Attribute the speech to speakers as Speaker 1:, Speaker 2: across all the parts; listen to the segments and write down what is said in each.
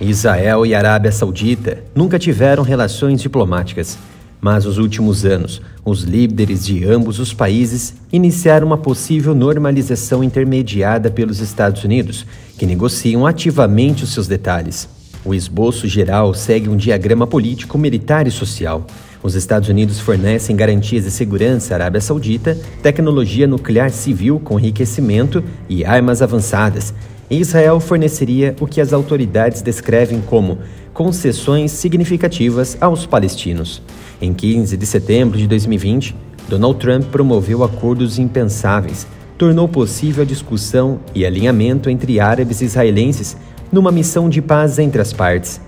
Speaker 1: Israel e Arábia Saudita nunca tiveram relações diplomáticas, mas nos últimos anos, os líderes de ambos os países iniciaram uma possível normalização intermediada pelos Estados Unidos, que negociam ativamente os seus detalhes. O esboço geral segue um diagrama político, militar e social. Os Estados Unidos fornecem garantias de segurança à Arábia Saudita, tecnologia nuclear civil com enriquecimento e armas avançadas. E Israel forneceria o que as autoridades descrevem como concessões significativas aos palestinos. Em 15 de setembro de 2020, Donald Trump promoveu acordos impensáveis, tornou possível a discussão e alinhamento entre árabes e israelenses numa missão de paz entre as partes.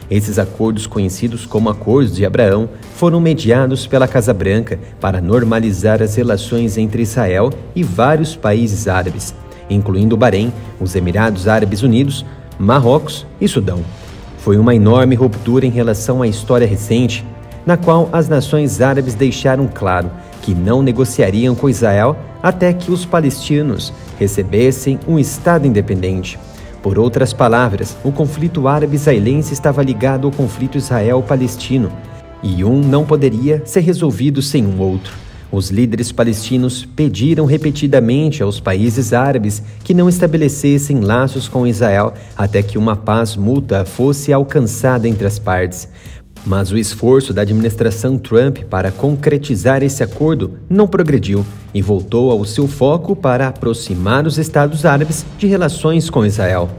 Speaker 1: Esses acordos, conhecidos como Acordos de Abraão, foram mediados pela Casa Branca para normalizar as relações entre Israel e vários países árabes, incluindo o Bahrein, os Emirados Árabes Unidos, Marrocos e Sudão. Foi uma enorme ruptura em relação à história recente, na qual as nações árabes deixaram claro que não negociariam com Israel até que os palestinos recebessem um Estado independente. Por outras palavras, o conflito árabe-israelense estava ligado ao conflito israel-palestino, e um não poderia ser resolvido sem o outro. Os líderes palestinos pediram repetidamente aos países árabes que não estabelecessem laços com Israel até que uma paz mútua fosse alcançada entre as partes. Mas o esforço da administração Trump para concretizar esse acordo não progrediu e voltou ao seu foco para aproximar os Estados Árabes de relações com Israel.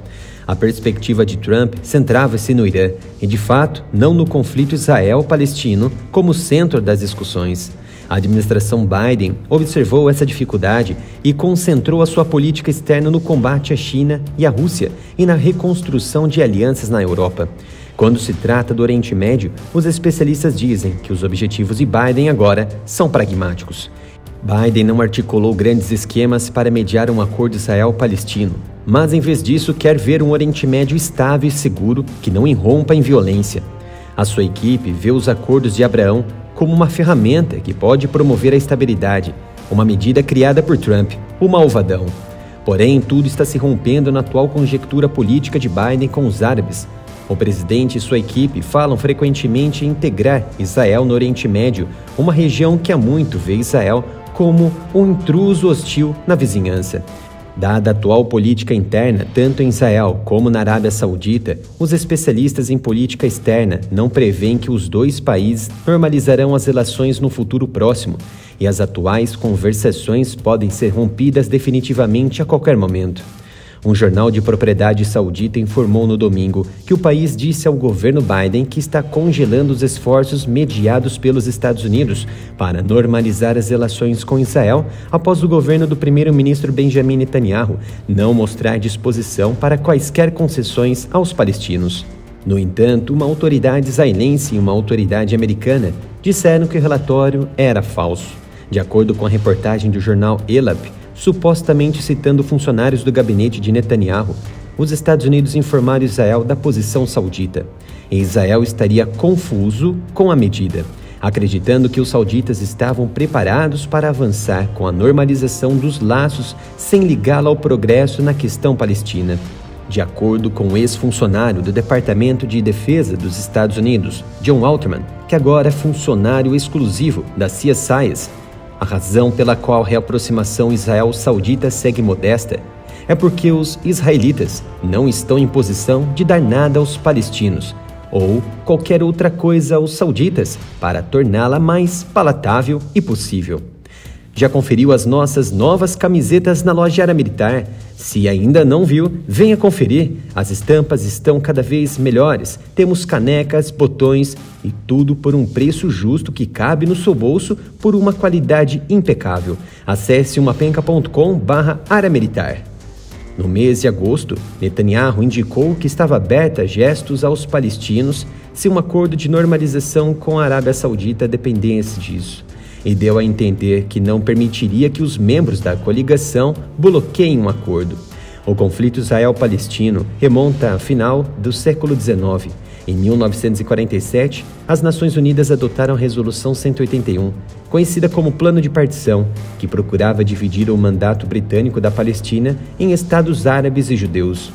Speaker 1: A perspectiva de Trump centrava-se no Irã e, de fato, não no conflito Israel-Palestino como centro das discussões. A administração Biden observou essa dificuldade e concentrou a sua política externa no combate à China e à Rússia e na reconstrução de alianças na Europa. Quando se trata do Oriente Médio, os especialistas dizem que os objetivos de Biden agora são pragmáticos. Biden não articulou grandes esquemas para mediar um acordo Israel-Palestino, mas em vez disso quer ver um Oriente Médio estável e seguro que não irrompa em violência. A sua equipe vê os acordos de Abraão como uma ferramenta que pode promover a estabilidade, uma medida criada por Trump, o malvadão. Porém, tudo está se rompendo na atual conjectura política de Biden com os árabes. O presidente e sua equipe falam frequentemente em integrar Israel no Oriente Médio, uma região que há muito vê Israel como um intruso hostil na vizinhança. Dada a atual política interna, tanto em Israel como na Arábia Saudita, os especialistas em política externa não prevêem que os dois países normalizarão as relações no futuro próximo, e as atuais conversações podem ser rompidas definitivamente a qualquer momento. Um jornal de propriedade saudita informou no domingo que o país disse ao governo Biden que está congelando os esforços mediados pelos Estados Unidos para normalizar as relações com Israel após o governo do primeiro-ministro Benjamin Netanyahu não mostrar disposição para quaisquer concessões aos palestinos. No entanto, uma autoridade israelense e uma autoridade americana disseram que o relatório era falso. De acordo com a reportagem do jornal Elab, supostamente citando funcionários do gabinete de Netanyahu, os Estados Unidos informaram Israel da posição saudita. E Israel estaria confuso com a medida, acreditando que os sauditas estavam preparados para avançar com a normalização dos laços sem ligá-la ao progresso na questão palestina. De acordo com o ex-funcionário do Departamento de Defesa dos Estados Unidos, John Alterman, que agora é funcionário exclusivo da CSIS, a razão pela qual a reaproximação Israel-Saudita segue modesta é porque os israelitas não estão em posição de dar nada aos palestinos ou qualquer outra coisa aos sauditas para torná-la mais palatável e possível. Já conferiu as nossas novas camisetas na loja Área Militar? Se ainda não viu, venha conferir. As estampas estão cada vez melhores. Temos canecas, botões e tudo por um preço justo que cabe no seu bolso por uma qualidade impecável. Acesse umapenca.com/Área Militar. No mês de agosto, Netanyahu indicou que estava aberta a gestos aos palestinos se um acordo de normalização com a Arábia Saudita dependesse disso, e deu a entender que não permitiria que os membros da coligação bloqueiem um acordo. O conflito Israel-Palestino remonta ao final do século XIX. Em 1947, as Nações Unidas adotaram a Resolução 181, conhecida como Plano de Partição, que procurava dividir o mandato britânico da Palestina em estados árabes e judeus.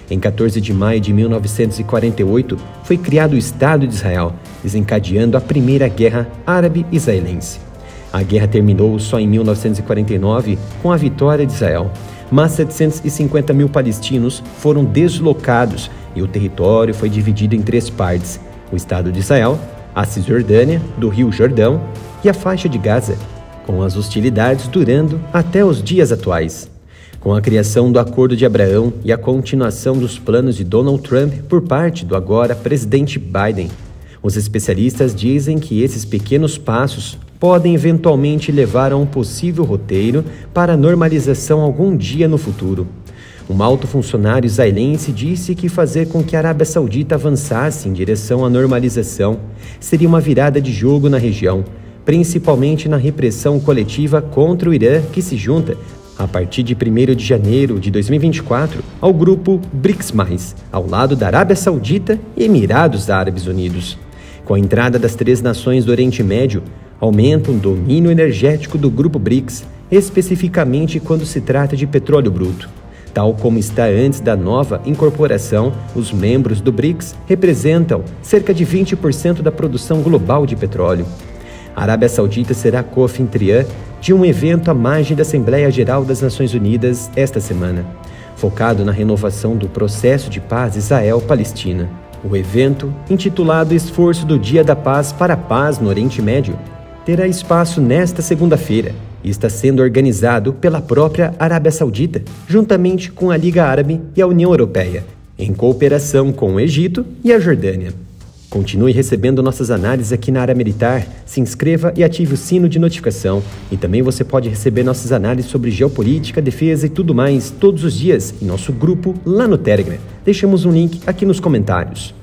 Speaker 1: Em 14 de maio de 1948, foi criado o Estado de Israel, desencadeando a Primeira Guerra Árabe-Israelense. A guerra terminou só em 1949 com a vitória de Israel, mas 750 mil palestinos foram deslocados e o território foi dividido em 3 partes: o Estado de Israel, a Cisjordânia, do Rio Jordão e a faixa de Gaza, com as hostilidades durando até os dias atuais. Com a criação do Acordo de Abraão e a continuação dos planos de Donald Trump por parte do agora presidente Biden, os especialistas dizem que esses pequenos passos podem eventualmente levar a um possível roteiro para a normalização algum dia no futuro. Um alto funcionário israelense disse que fazer com que a Arábia Saudita avançasse em direção à normalização seria uma virada de jogo na região, principalmente na repressão coletiva contra o Irã, que se junta, a partir de 1º de janeiro de 2024, ao grupo BRICS+, ao lado da Arábia Saudita e Emirados Árabes Unidos. Com a entrada das 3 nações do Oriente Médio, aumenta o domínio energético do grupo BRICS, especificamente quando se trata de petróleo bruto. Tal como está antes da nova incorporação, os membros do BRICS representam cerca de 20% da produção global de petróleo. A Arábia Saudita será co-anfitriã de um evento à margem da Assembleia Geral das Nações Unidas esta semana, focado na renovação do processo de paz Israel-Palestina. O evento, intitulado Esforço do Dia da Paz para a Paz no Oriente Médio, terá espaço nesta segunda-feira e está sendo organizado pela própria Arábia Saudita, juntamente com a Liga Árabe e a União Europeia, em cooperação com o Egito e a Jordânia. Continue recebendo nossas análises aqui na Área Militar, se inscreva e ative o sino de notificação. E também você pode receber nossas análises sobre geopolítica, defesa e tudo mais todos os dias em nosso grupo lá no Telegram. Deixamos um link aqui nos comentários.